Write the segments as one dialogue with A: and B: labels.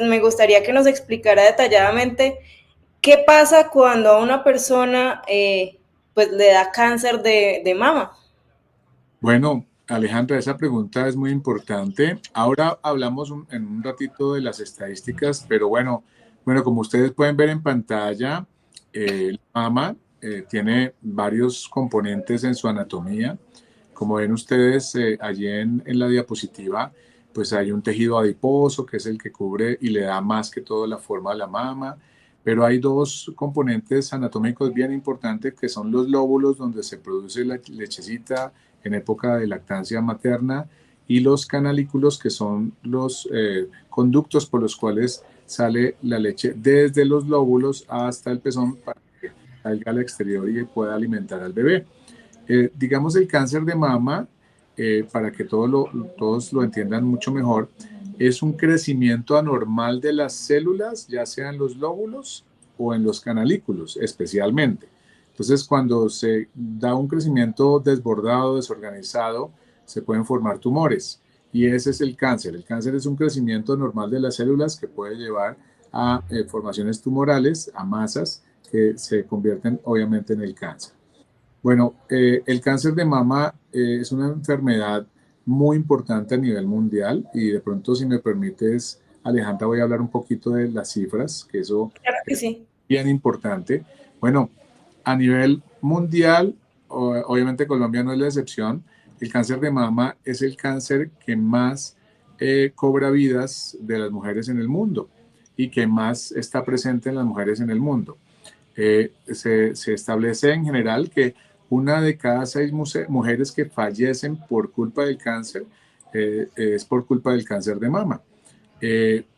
A: me gustaría que nos explicara detalladamente qué pasa cuando a una persona pues le da cáncer de mama.
B: Bueno, Alejandra, esa pregunta es muy importante. Ahora hablamos en un ratito de las estadísticas, pero bueno, como ustedes pueden ver en pantalla, la mama tiene varios componentes en su anatomía. Como ven ustedes allí en la diapositiva, pues hay un tejido adiposo que es el que cubre y le da más que todo la forma de la mama, pero hay dos componentes anatómicos bien importantes que son los lóbulos donde se produce la lechecita en época de lactancia materna y los canalículos que son los conductos por los cuales sale la leche desde los lóbulos hasta el pezón para que salga al exterior y pueda alimentar al bebé. Digamos el cáncer de mama, para que todos lo entiendan mucho mejor, es un crecimiento anormal de las células, ya sea en los lóbulos o en los canalículos especialmente. Entonces, cuando se da un crecimiento desbordado, desorganizado, se pueden formar tumores. Y ese es el cáncer. El cáncer es un crecimiento normal de las células que puede llevar a formaciones tumorales, a masas que se convierten obviamente en el cáncer. Bueno, el cáncer de mama es una enfermedad muy importante a nivel mundial y de pronto, si me permites, Alejandra, voy a hablar un poquito de las cifras, que eso
A: Claro que sí.
B: bien importante. Bueno, a nivel mundial, obviamente Colombia no es la excepción, el cáncer de mama es el cáncer que más cobra vidas de las mujeres en el mundo y que más está presente en las mujeres en el mundo. Se establece en general que una de cada 6 mujeres que fallecen por culpa del cáncer es por culpa del cáncer de mama.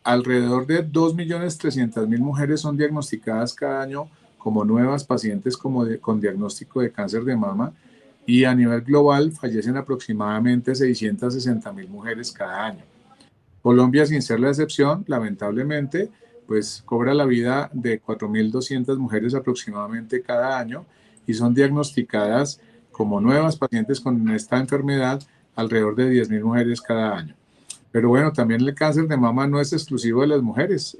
B: Alrededor de 2.300.000 mujeres son diagnosticadas cada año como nuevas pacientes con diagnóstico de cáncer de mama y a nivel global fallecen aproximadamente 660.000 mujeres cada año. Colombia, sin ser la excepción, lamentablemente, pues cobra la vida de 4.200 mujeres aproximadamente cada año y son diagnosticadas como nuevas pacientes con esta enfermedad alrededor de 10.000 mujeres cada año. Pero bueno, también el cáncer de mama no es exclusivo de las mujeres,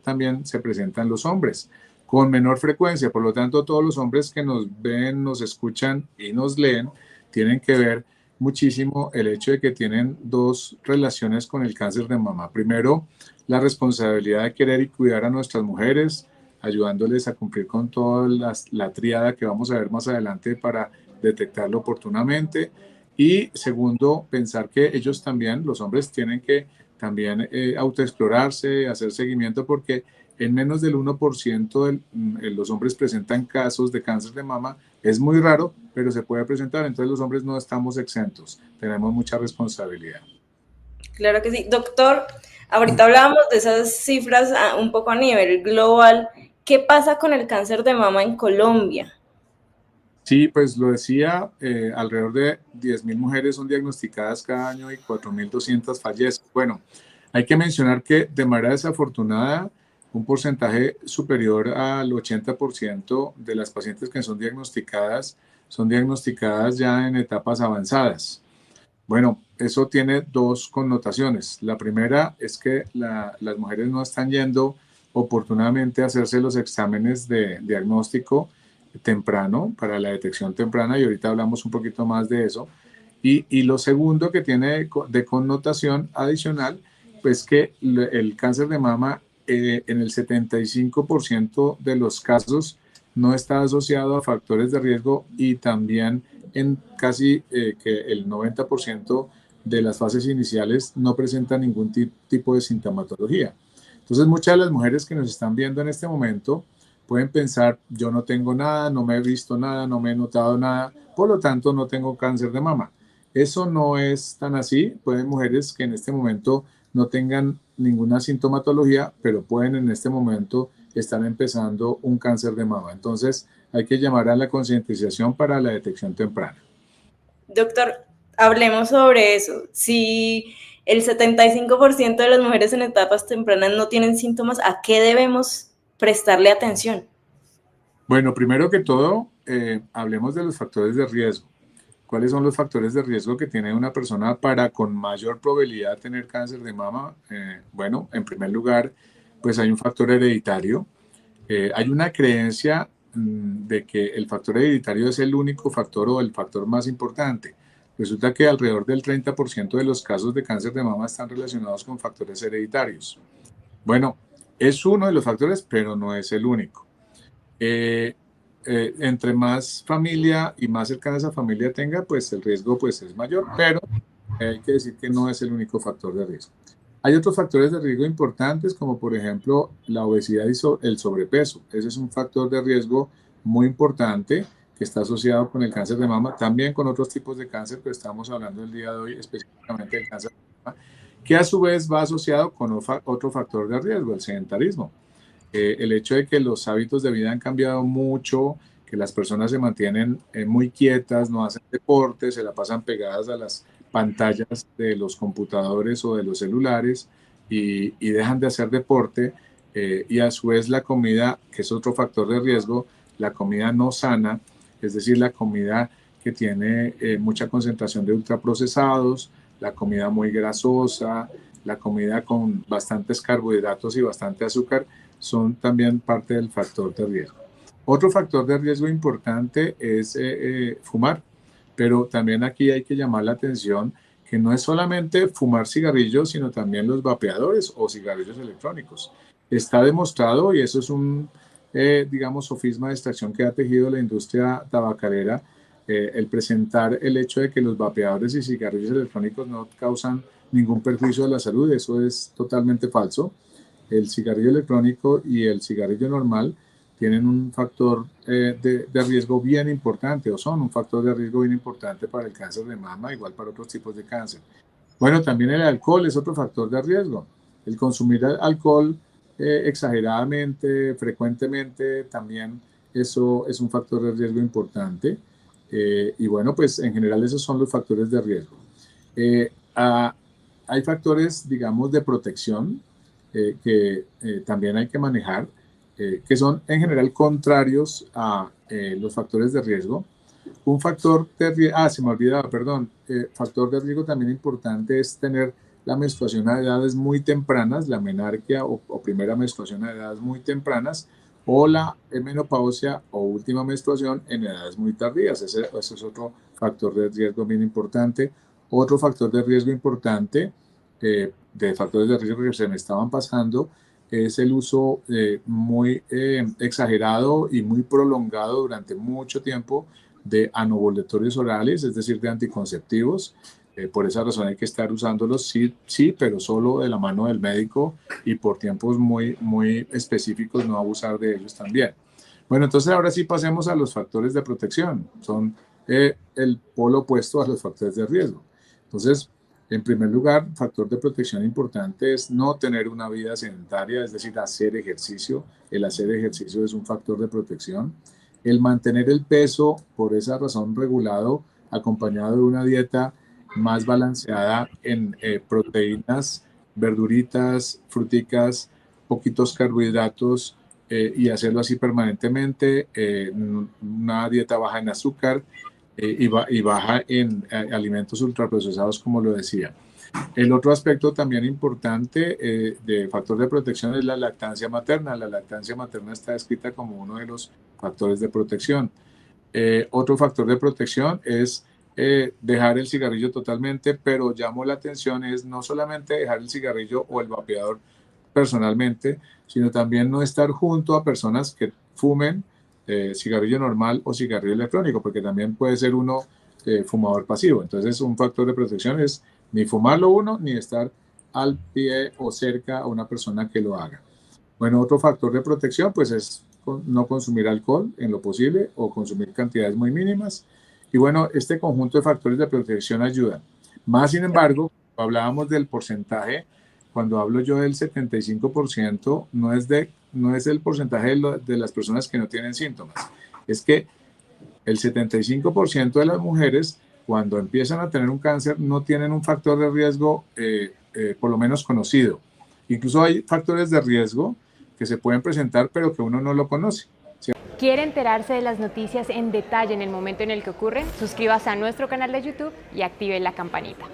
B: también se presenta en los hombres con menor frecuencia. Por lo tanto, todos los hombres que nos ven, nos escuchan y nos leen tienen que ver muchísimo el hecho de que tienen dos relaciones con el cáncer de mama. Primero, la responsabilidad de querer y cuidar a nuestras mujeres, ayudándoles a cumplir con toda la tríada que vamos a ver más adelante para detectarlo oportunamente. Y segundo, pensar que ellos también, los hombres, tienen que también autoexplorarse, hacer seguimiento, porque en menos del 1% los hombres presentan casos de cáncer de mama. Es muy raro, pero se puede presentar. Entonces los hombres no estamos exentos, tenemos mucha responsabilidad.
A: Claro que sí. Doctor, ahorita hablábamos de esas cifras un poco a nivel global. ¿Qué pasa con el cáncer de mama en Colombia?
B: Sí, pues lo decía, alrededor de 10.000 mujeres son diagnosticadas cada año y 4.200 fallecen. Bueno, hay que mencionar que de manera desafortunada, un porcentaje superior al 80% de las pacientes que son diagnosticadas ya en etapas avanzadas. Bueno, eso tiene dos connotaciones. La primera es que las mujeres no están yendo oportunamente a hacerse los exámenes de diagnóstico temprano para la detección temprana y ahorita hablamos un poquito más de eso. Y lo segundo que tiene de connotación adicional, pues que el cáncer de mama en el 75% de los casos no está asociado a factores de riesgo y también en casi que el 90% de las fases iniciales no presenta ningún tipo de sintomatología. Entonces, muchas de las mujeres que nos están viendo en este momento pueden pensar, yo no tengo nada, no me he visto nada, no me he notado nada, por lo tanto no tengo cáncer de mama. Eso no es tan así. Pueden mujeres que en este momento no tengan ninguna sintomatología, pero pueden en este momento estar empezando un cáncer de mama. Entonces, hay que llamar a la concientización para la detección temprana.
A: Doctor, hablemos sobre eso. Si el 75% de las mujeres en etapas tempranas no tienen síntomas, ¿a qué debemos prestarle atención?
B: Bueno, primero que todo, hablemos de los factores de riesgo. ¿Cuáles son los factores de riesgo que tiene una persona para con mayor probabilidad de tener cáncer de mama? Bueno, en primer lugar, pues hay un factor hereditario. Hay una creencia de que el factor hereditario es el único factor o el factor más importante. Resulta que alrededor del 30% de los casos de cáncer de mama están relacionados con factores hereditarios. Bueno, es uno de los factores, pero no es el único. Entre más familia y más cercana esa familia tenga, pues el riesgo pues es mayor, pero hay que decir que no es el único factor de riesgo. Hay otros factores de riesgo importantes, como por ejemplo la obesidad y el sobrepeso. Ese es un factor de riesgo muy importante que está asociado con el cáncer de mama, también con otros tipos de cáncer, pero estamos hablando el día de hoy específicamente del cáncer de mama, que a su vez va asociado con otro factor de riesgo, el sedentarismo. El hecho de que los hábitos de vida han cambiado mucho, que las personas se mantienen muy quietas, no hacen deporte, se la pasan pegadas a las pantallas de los computadores o de los celulares y dejan de hacer deporte, y a su vez la comida, que es otro factor de riesgo, la comida no sana, es decir, la comida que tiene mucha concentración de ultraprocesados, la comida muy grasosa, la comida con bastantes carbohidratos y bastante azúcar, son también parte del factor de riesgo. Otro factor de riesgo importante es fumar, pero también aquí hay que llamar la atención que no es solamente fumar cigarrillos, sino también los vapeadores o cigarrillos electrónicos. Está demostrado, y eso es un, digamos, sofisma de extracción que ha tejido la industria tabacalera, el presentar el hecho de que los vapeadores y cigarrillos electrónicos no causan ningún perjuicio a la salud. Eso es totalmente falso. El cigarrillo electrónico y el cigarrillo normal tienen un factor de riesgo bien importante, o son un factor de riesgo bien importante para el cáncer de mama, igual para otros tipos de cáncer. Bueno, también el alcohol es otro factor de riesgo. El consumir alcohol exageradamente, frecuentemente, también eso es un factor de riesgo importante. Y bueno, pues en general esos son los factores de riesgo. Hay factores, digamos, de protección que también hay que manejar, que son en general contrarios a los factores de riesgo. Un factor de riesgo, se me olvidaba, perdón, factor de riesgo también importante es tener la menstruación a edades muy tempranas, la menarquia o primera menstruación a edades muy tempranas, o la menopausia o última menstruación en edades muy tardías. Ese es otro factor de riesgo bien importante. Otro factor de riesgo importante, de factores de riesgo que se me estaban pasando, es el uso muy exagerado y muy prolongado durante mucho tiempo de anovulatorios orales, es decir, de anticonceptivos. Por esa razón hay que estar usándolos, sí, sí, pero solo de la mano del médico y por tiempos muy, muy específicos, no abusar de ellos también. Bueno, entonces ahora sí pasemos a los factores de protección. Son el polo opuesto a los factores de riesgo. Entonces, en primer lugar, factor de protección importante es no tener una vida sedentaria, es decir, hacer ejercicio. El hacer ejercicio es un factor de protección. El mantener el peso, por esa razón, regulado, acompañado de una dieta más balanceada en proteínas, verduritas, fruticas, poquitos carbohidratos, y hacerlo así permanentemente, una dieta baja en azúcar, y baja en alimentos ultraprocesados, como lo decía. El otro aspecto también importante de factor de protección es la lactancia materna. La lactancia materna está descrita como uno de los factores de protección. Otro factor de protección es dejar el cigarrillo totalmente, pero llamo la atención es no solamente dejar el cigarrillo o el vapeador personalmente, sino también no estar junto a personas que fumen cigarrillo normal o cigarrillo electrónico, porque también puede ser uno fumador pasivo. Entonces, un factor de protección es ni fumarlo uno, ni estar al pie o cerca a una persona que lo haga. Bueno, otro factor de protección pues es no consumir alcohol en lo posible o consumir cantidades muy mínimas. Y bueno, este conjunto de factores de protección ayuda. Más sin embargo, hablábamos del porcentaje. Cuando hablo yo del 75%, no es el porcentaje de las personas que no tienen síntomas. Es que el 75% de las mujeres, cuando empiezan a tener un cáncer, no tienen un factor de riesgo, por lo menos conocido. Incluso hay factores de riesgo que se pueden presentar, pero que uno no lo conoce.
C: ¿Quiere enterarse de las noticias en detalle en el momento en el que ocurren? Suscríbase a nuestro canal de YouTube y active la campanita.